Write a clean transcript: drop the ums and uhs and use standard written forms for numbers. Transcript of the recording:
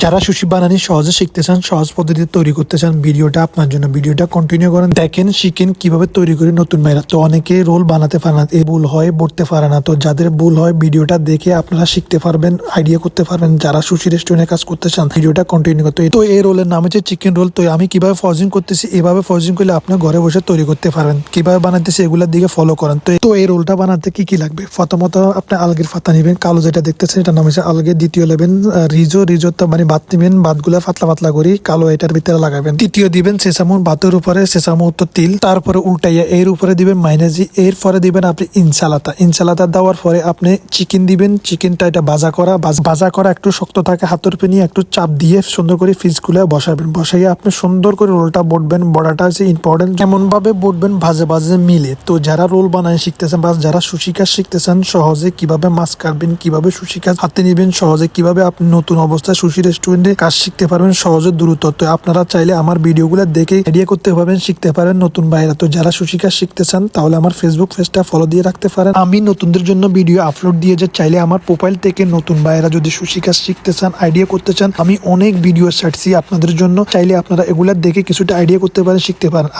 যারা সুশি বানানি সহজে শিখতে চান, সহজ পদ্ধতিতে তৈরি করতে চান, ভিডিওটা আপনার জন্য। ভিডিওটা কন্টিনিউ করেন, দেখেন, শিখেন কিভাবে তৈরি করে নতুন ভাইরা। তো অনেকে রোল বানাতে পারে না, এই ভুল হয়, পড়তে পারে না। তো যাদের ভুল হয়, ভিডিওটা দেখে আপনারা শিখতে পারবেন, আইডিয়া করতে পারবেন। যারা সুশি রেস্টুরেন্টে কাজ করতে চান, ভিডিওটা কন্টিনিউ করতে। তো এই রোলের নাম হচ্ছে চিকেন রোল। তো আমি কিভাবে ফজিং করতেছি, এভাবে ফজিং করলে আপনি ঘরে বসে তৈরি করতে পারবেন। কিভাবে বানাতেছি এগুলোর দিকে ফলো করেন। তো এই রোলটা বানাতে কি কি লাগবে? প্রথমত আপনি আলগের পাতা নেবেন, কালো যেটা দেখতেছেন এটার নাম হচ্ছে আলগে। দ্বিতীয় নেবেন রিজো তো মানে ভাত নেবেন, ভাতগুলা পাতলা পাতলা করি কালো এটার ভিতরে লাগাবেন। তৃতীয় দিবেন সেসামুন, ভাতের উপরে সেসামুন তো তিল, তারপরে উল্টাইয়া এর উপরে দিবেন মাইনাজি, এর পরে দিবেন আপনি ইনসালাতা দেওয়ার পরে আপনি চিকেন দিবেন। চিকেনটা এটা ভাজা করা একটু শক্ত থাকে, হাতের উপরে নিয়ে একটু চাপ দিয়ে সুন্দর করে ফিস গুলা বসাবেন। বসাইয়া আপনি সুন্দর করে রোলটা বটবেন। বড়াটা হচ্ছে ইম্পর্টেন্ট, এমন ভাবে বটবেন ভাজে মিলে। তো যারা রোল বানায় শিখতেছেন বা যারা সুশি কাজ শিখতেছেন, সহজে কিভাবে মাছ কাটবেন, কিভাবে সুশি কাজ হাতে নিবেন, সহজে কিভাবে আপনি নতুন অবস্থায় সুশি রেস্টুরেন্টে কাজ শিখতে পারবেন সহজে দ্রুত। তো আপনারা চাইলে আমার ভিডিওগুলো দেখে আইডিয়া করতে পারবেন, শিখতে পারেন নতুন ভাইরা। তো যারা সুশি কাজ শিখতে চান তাহলে আমার ফেসবুক পেজটা ফলো দিয়ে রাখতে পারেন। আমি নতুনদের জন্য ভিডিও আপলোড দিয়ে যে চাইলে আমার প্রোফাইল থেকে নতুন ভাইরা যদি সুশি কাজ শিখতে চান, আইডিয়া করতে চান, আমি অনেক ভিডিও ছাড়ছি আপনাদের জন্য। চাইলে আপনারা এগুলা দেখে কিছুটা আইডিয়া করতে পারেন, শিখতে পারেন।